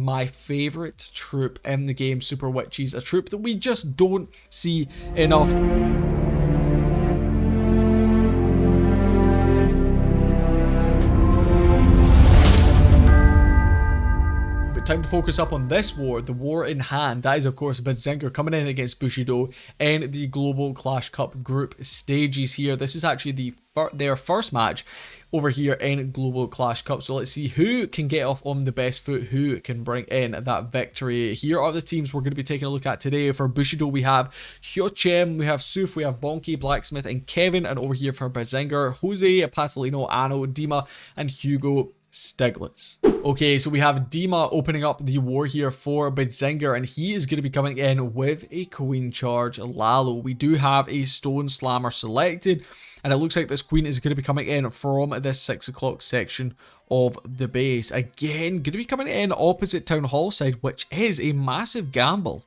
my favorite troop in the game, Super Witches, a troop that we just don't see enough. Time to focus up on this war, the war in hand. That is, of course, Badzinger coming in against Bushido in the Global Clash Cup group stages here. This is actually their first match over here in Global Clash Cup. So let's see who can get off on the best foot, who can bring in that victory. Here are the teams we're going to be taking a look at today. For Bushido, we have Hyochem, we have Suf, we have Bonky, Blacksmith, and Kevin. And over here for Badzinger, Joze, Pasolino, Anno, Dima, and Hugo Stiglitz. Okay, so we have Dima opening up the war here for Badzinger, and he is going to be coming in with a Queen Charge Lalo. We do have a Stone Slammer selected, and it looks like this Queen is going to be coming in from this 6 o'clock section of the base. Again, going to be coming in opposite Town Hall side, which is a massive gamble.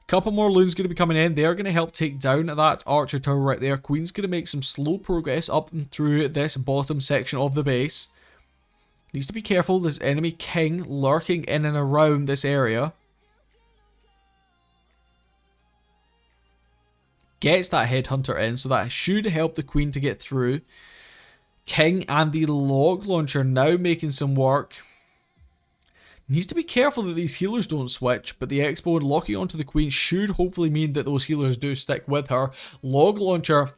Couple more loons going to be coming in. They're going to help take down that archer tower right there. Queen's going to make some slow progress up and through this bottom section of the base. Needs to be careful. There's enemy king lurking in and around this area. Gets that headhunter in, so that should help the queen to get through. King and the log launcher now making some work. Needs to be careful that these healers don't switch, but the Expo locking onto the queen should hopefully mean that those healers do stick with her. Log launcher.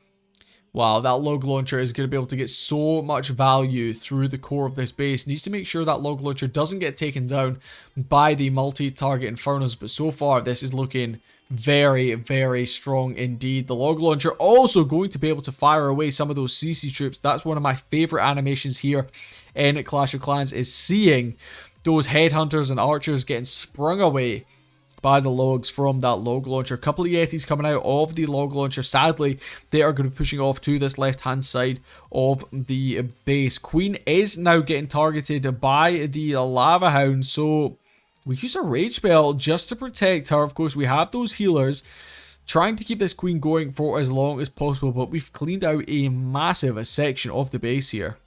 Wow, that log launcher is going to be able to get so much value through the core of this base. Needs to make sure that log launcher doesn't get taken down by the multi-target infernos, but so far this is looking very, very strong indeed. The log launcher also going to be able to fire away some of those CC troops. That's one of my favorite animations here in Clash of Clans, is seeing those headhunters and archers getting sprung away by the logs from that log launcher. A couple of Yetis coming out of the log launcher. Sadly, they are going to be pushing off to this left-hand side of the base. Queen is now getting targeted by the Lava Hound, so we use a Rage Spell just to protect her. Of course, we have those healers trying to keep this queen going for as long as possible, but we've cleaned out a massive section of the base here.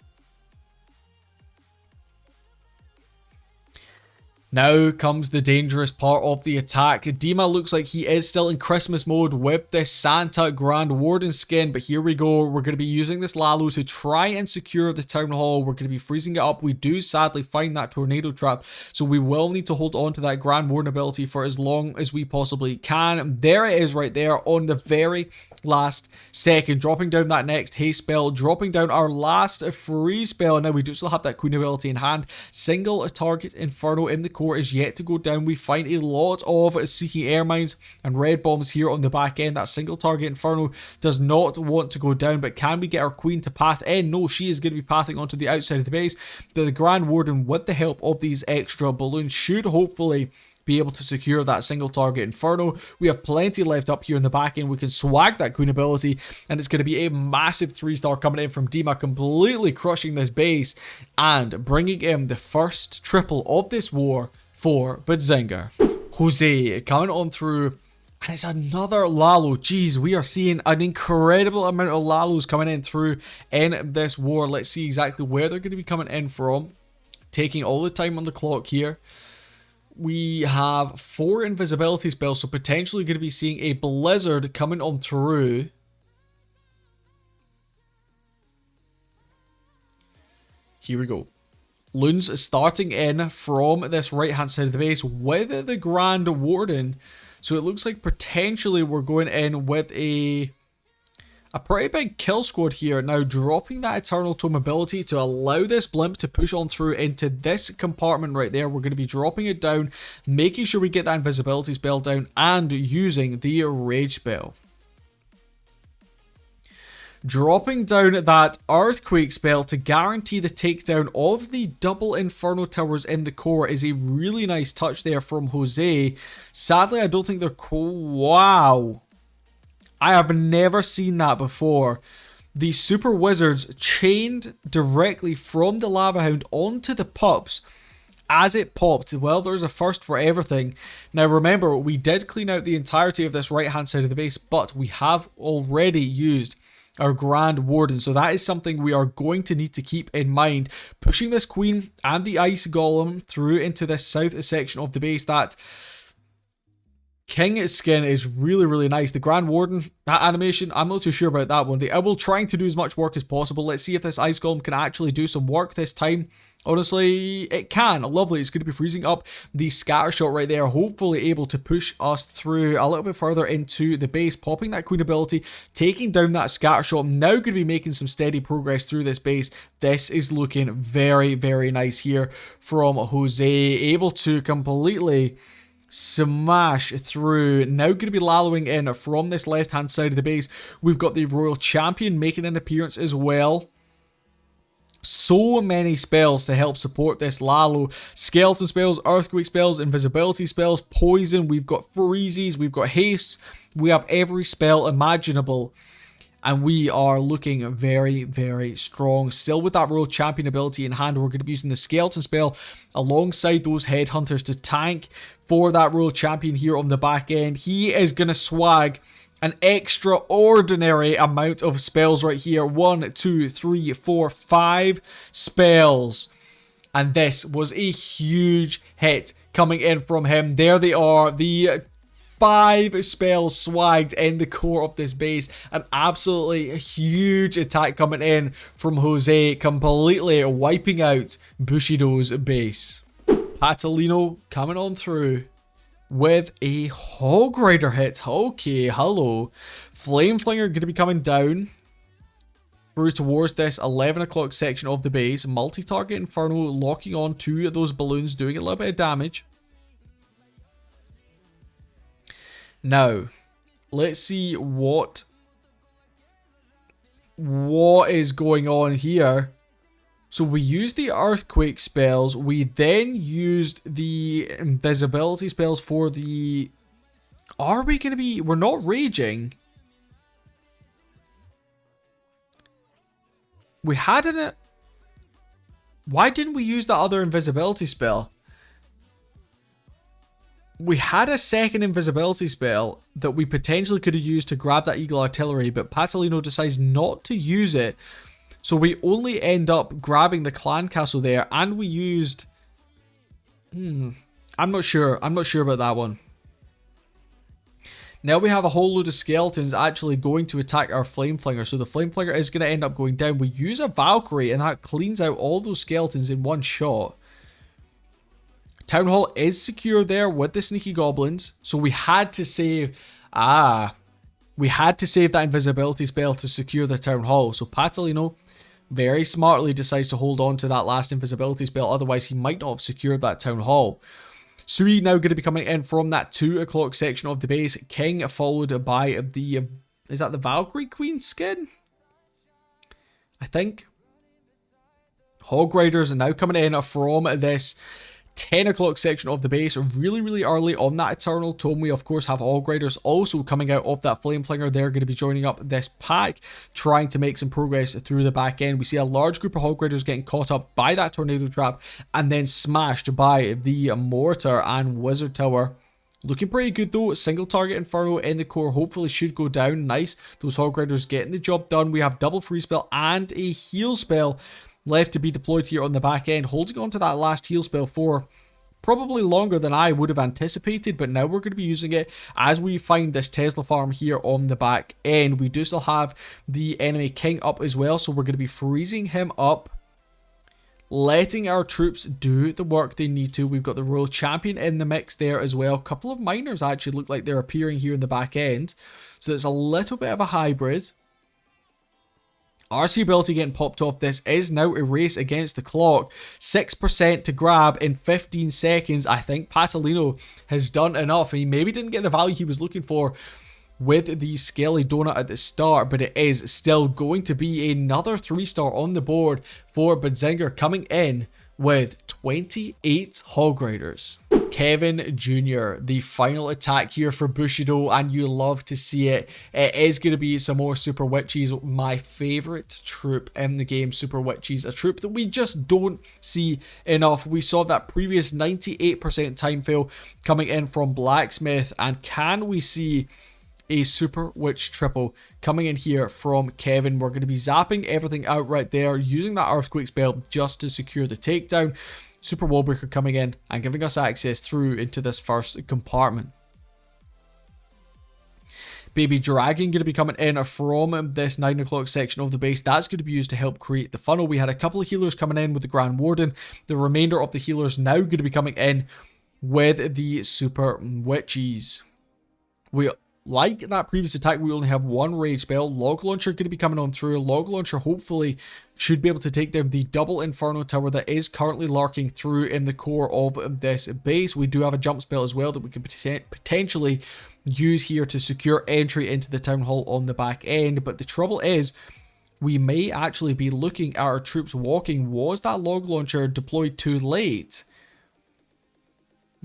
Now comes the dangerous part of the attack. Dima looks like he is still in Christmas mode with this Santa Grand Warden skin, but here we go. We're going to be using this Lalo to try and secure the town hall. We're going to be freezing it up. We do sadly find that tornado trap, so we will need to hold on to that Grand Warden ability for as long as we possibly can. There it is right there on the very last second, dropping down that next haste spell, dropping down our last freeze spell. Now we do still have that queen ability in hand. Single target inferno in the core is yet to go down. We find a lot of seeking air mines and red bombs here on the back end. That single target inferno does not want to go down, but can we get our queen to path in? No, she is going to be pathing onto the outside of the base. The Grand Warden, with the help of these extra balloons, should hopefully be able to secure that single target inferno. We have plenty left up here in the back end. We can swag that queen ability, and it's going to be a massive 3-star coming in from Dima, completely crushing this base and bringing in the first triple of this war for Badzinger. Joze coming on through, and it's another Lalo. Jeez, we are seeing an incredible amount of Lalos coming in through in this war. Let's see exactly where they're going to be coming in from. Taking all the time on the clock here. We have 4 invisibility spells, so potentially going to be seeing a blizzard coming on through. Here we go. Loons starting in from this right hand side of the base with the Grand Warden. So it looks like potentially we're going in with a pretty big kill squad here. Now dropping that Eternal Tome ability to allow this blimp to push on through into this compartment right there. We're going to be dropping it down, making sure we get that invisibility spell down, and using the rage spell. Dropping down that earthquake spell to guarantee the takedown of the double inferno towers in the core is a really nice touch there from Joze. Sadly, I don't think they're cool. Wow. I have never seen that before. The super wizards chained directly from the Lava Hound onto the pups as it popped. Well, there's a first for everything. Now remember, we did clean out the entirety of this right hand side of the base, but we have already used our Grand Warden. So that is something we are going to need to keep in mind. Pushing this Queen and the Ice Golem through into this south section of the base. That King skin is really, really nice. The Grand Warden, that animation, I'm not too sure about that one. The Owl trying to do as much work as possible. Let's see if this Ice Golem can actually do some work this time. Honestly, it can. Lovely. It's going to be freezing up the scatter shot right there. Hopefully able to push us through a little bit further into the base. Popping that Queen ability. Taking down that scatter shot. Now going to be making some steady progress through this base. This is looking very, very nice here from Joze. Able to completely smash through. Now going to be lallowing in from this left hand side of the base. We've got the Royal Champion making an appearance as well. So many spells to help support this Lalo. Skeleton spells, earthquake spells, invisibility spells, poison. We've got freezes, we've got haste. We have every spell imaginable. And we are looking very, very strong. Still with that Royal Champion ability in hand, we're going to be using the Skeleton spell alongside those Headhunters to tank for that Royal Champion here on the back end. He is going to swag an extraordinary amount of spells right here. 1, 2, 3, 4, 5 spells. And this was a huge hit coming in from him. There they are. The 5 spells swagged in the core of this base. An absolutely huge attack coming in from Joze, completely wiping out Bushido's base. Patalino coming on through with a Hog Rider hit. Okay, hello. Flame Flinger going to be coming down through towards this 11 o'clock section of the base. Multi-target Inferno locking on to those balloons, doing a little bit of damage. Now, let's see what is going on here. So we used the earthquake spells. We then used the invisibility spells for the... Are we going to be... We're not raging. We had an... Why didn't we use that other invisibility spell? We had a second invisibility spell that we potentially could have used to grab that Eagle Artillery, but Patalino decides not to use it. So we only end up grabbing the clan castle there, and we used... I'm not sure. I'm not sure about that one. Now we have a whole load of skeletons actually going to attack our Flame Flinger. So the Flame Flinger is going to end up going down. We use a Valkyrie, and that cleans out all those skeletons in one shot. Town Hall is secure there with the Sneaky Goblins. So we had to save... we had to save that invisibility spell to secure the Town Hall. So Patalino very smartly decides to hold on to that last invisibility spell. Otherwise, he might not have secured that Town Hall. Sui now going to be coming in from that 2 o'clock section of the base. King followed by the... Is that the Valkyrie Queen skin? I think. Hog Riders are now coming in from this 10 o'clock section of the base. Really, really early on that Eternal Tome. We, of course, have Hog Riders also coming out of that Flame Flinger. They're going to be joining up this pack, trying to make some progress through the back end. We see a large group of Hog Riders getting caught up by that Tornado Trap and then smashed by the Mortar and Wizard Tower. Looking pretty good though. Single target Inferno in the core hopefully should go down. Nice. Those Hog Riders getting the job done. We have double free spell and a heal spell left to be deployed here on the back end, holding on to that last heal spell for probably longer than I would have anticipated, but now we're going to be using it as we find this Tesla farm here on the back end. We do still have the enemy king up as well, so we're going to be freezing him up, letting our troops do the work they need to. We've got the Royal Champion in the mix there as well. A couple of miners actually look like they're appearing here in the back end, so it's a little bit of a hybrid. RC ability getting popped off. This is now a race against the clock. 6% to grab in 15 seconds. I think Patalino has done enough. He maybe didn't get the value he was looking for with the Skelly Donut at the start, but it is still going to be another 3-star on the board for Badzinger, coming in with 28 Hog Riders. Kevin Jr., the final attack here for Bushido, and you love to see it. It is going to be some more Super Witches, my favourite troop in the game, Super Witches, a troop that we just don't see enough. We saw that previous 98% time fail coming in from Blacksmith, and can we see a Super Witch triple coming in here from Kevin. We're going to be zapping everything out right there, using that Earthquake spell just to secure the takedown. Super Wallbreaker coming in and giving us access through into this first compartment. Baby Dragon going to be coming in from this 9 o'clock section of the base. That's going to be used to help create the funnel. We had a couple of healers coming in with the Grand Warden. The remainder of the healers now going to be coming in with the Super Witches. We, like that previous attack, we only have one rage spell. Log Launcher going to be coming on through. Log Launcher hopefully should be able to take down the double Inferno Tower that is currently lurking through in the core of this base. We do have a jump spell as well that we can potentially use here to secure entry into the Town Hall on the back end. But the trouble is, we may actually be looking at our troops walking. Was that Log Launcher deployed too late?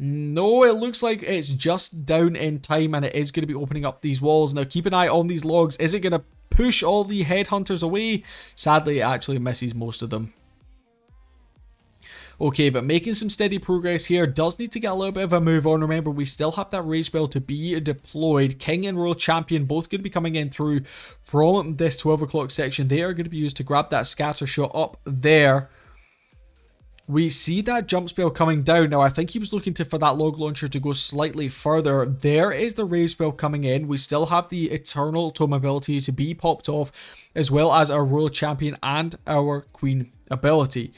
No, it looks like it's just down in time and it is going to be opening up these walls. Now keep an eye on these logs. Is it going to push all the headhunters away? Sadly, it actually misses most of them. Okay, but making some steady progress here. Does need to get a little bit of a move on. Remember, we still have that rage spell to be deployed. King and Royal Champion both going to be coming in through from this 12 o'clock section. They are going to be used to grab that scatter shot up there. We see that jump spell coming down. Now, I think he was looking for that log launcher to go slightly further. There is the rage spell coming in. We still have the Eternal Tome ability to be popped off, as well as our Royal Champion and our Queen ability.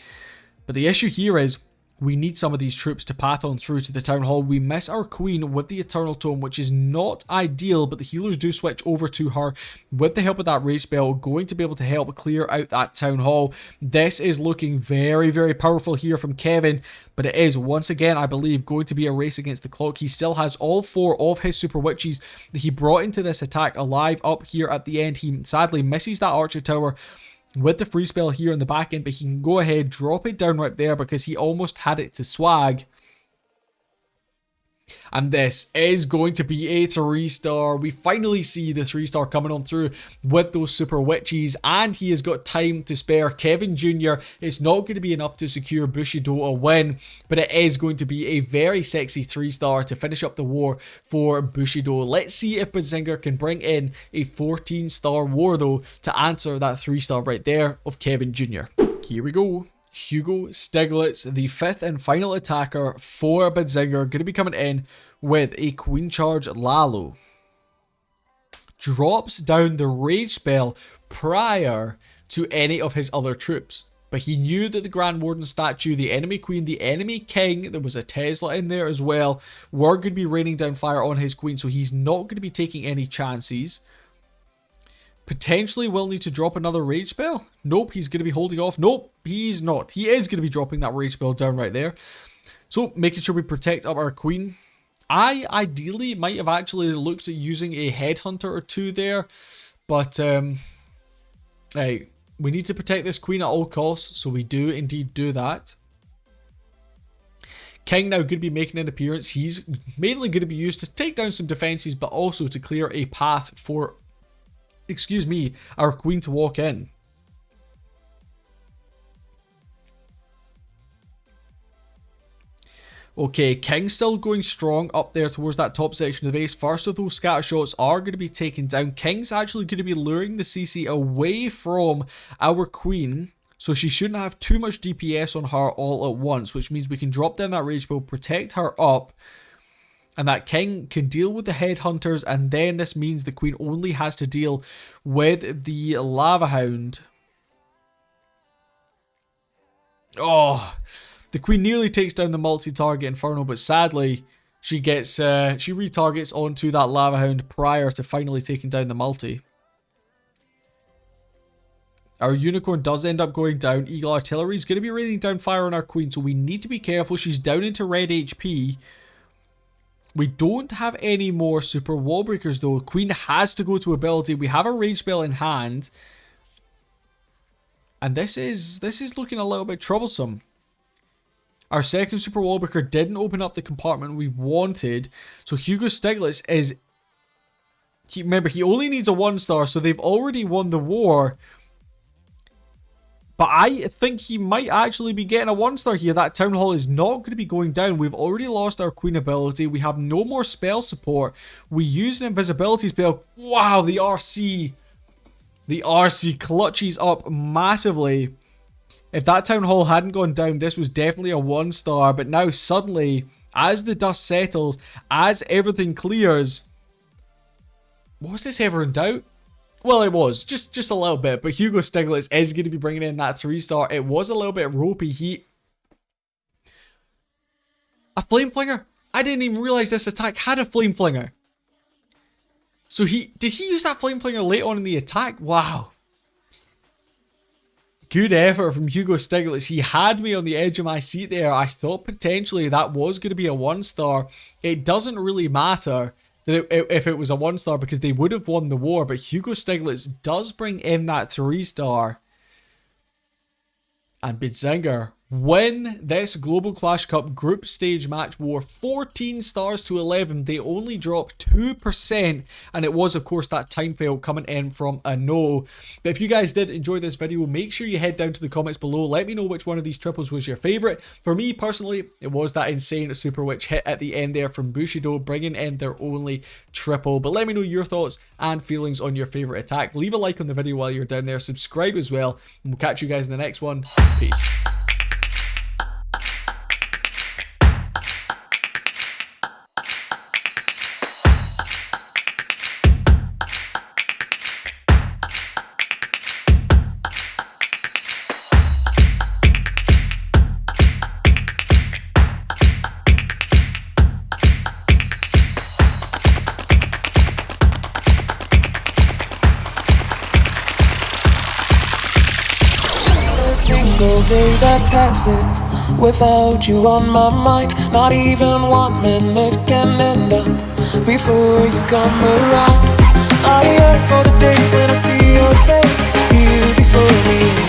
But the issue here is we need some of these troops to path on through to the Town Hall. We miss our Queen with the Eternal Tome, which is not ideal, but the healers do switch over to her with the help of that rage spell, going to be able to help clear out that Town Hall. This is looking very, very powerful here from Kevin, but it is, once again, I believe, going to be a race against the clock. He still has all 4 of his Super Witches that he brought into this attack alive up here at the end. He sadly misses that Archer Tower with the free spell here in the back end, but he can go ahead, drop it down right there because he almost had it to swag. And this is going to be a 3-star. We finally see the 3-star coming on through with those Super Witches, and he has got time to spare. Kevin Jr. It's not going to be enough to secure Bushido a win, but it is going to be a very sexy 3-star to finish up the war for Bushido. Let's see if Badzinger can bring in a 14-star war, though, to answer that 3-star right there of Kevin Jr. Here we go. Hugo Stiglitz, the 5th and final attacker for Badzinger, going to be coming in with a Queen Charge Lalo. Drops down the rage spell prior to any of his other troops. But he knew that the Grand Warden statue, the enemy Queen, the enemy King, there was a Tesla in there as well, were going to be raining down fire on his Queen, so he's not going to be taking any chances. Potentially will need to drop another rage spell. Nope, he's going to be holding off. Nope, he's not. He is going to be dropping that rage spell down right there. So, making sure we protect up our Queen. I ideally might have actually looked at using a headhunter or 2 there. But, hey, we need to protect this Queen at all costs. So, we do indeed do that. King now going to be making an appearance. He's mainly going to be used to take down some defenses, but also to clear a path for our Queen to walk in. Okay, King still going strong up there towards that top section of the base. First of those scatter shots are going to be taken down. King's actually going to be luring the CC away from our Queen, so she shouldn't have too much DPS on her all at once, which means we can drop down that rage spell, protect her up, and that King can deal with the headhunters, and then this means the Queen only has to deal with the Lava Hound. Oh, the Queen nearly takes down the multi-target Inferno, but sadly, she retargets onto that Lava Hound prior to finally taking down the multi. Our Unicorn does end up going down. Eagle Artillery is going to be raining down fire on our Queen, so we need to be careful. She's down into red HP. We don't have any more Super Wall Breakers though. Queen has to go to ability. We have a rage spell in hand. And this is looking a little bit troublesome. Our second Super Wall Breaker didn't open up the compartment we wanted. So Hugo Stiglitz is... remember, he only needs a 1-star, so they've already won the war. But I think he might actually be getting a 1-star here. That Town Hall is not going to be going down. We've already lost our Queen ability. We have no more spell support. We use an invisibility spell. Wow, the RC. The RC clutches up massively. If that Town Hall hadn't gone down, this was definitely a 1-star. But now suddenly, as the dust settles, as everything clears... Was this ever in doubt? Well, it was. Just a little bit. But Hugo Stiglitz is going to be bringing in that 3-star. It was a little bit ropey. A Flame Flinger? I didn't even realize this attack had a Flame Flinger. So did he use that Flame Flinger late on in the attack? Wow. Good effort from Hugo Stiglitz. He had me on the edge of my seat there. I thought potentially that was going to be a 1-star. It doesn't really matter that if it was a 1-star because they would have won the war, but Hugo Stiglitz does bring in that 3-star. And Badzinger win this Global Clash Cup group stage match war 14 stars to 11. They only dropped 2%, and it was of course that time fail coming in from a no. But if you guys did enjoy this video, make sure you head down to the comments below. Let me know which one of these triples was your favorite. For me personally, it was that insane Super Witch hit at the end there from Bushido, bringing in their only triple. But let me know your thoughts and feelings on your favorite attack. Leave a like on the video while you're down there, subscribe as well, and we'll catch you guys in the next one. Peace. Single day that passes without you on my mind. Not even 1 minute can end up before you come around. I yearn for the days when I see your face here before me.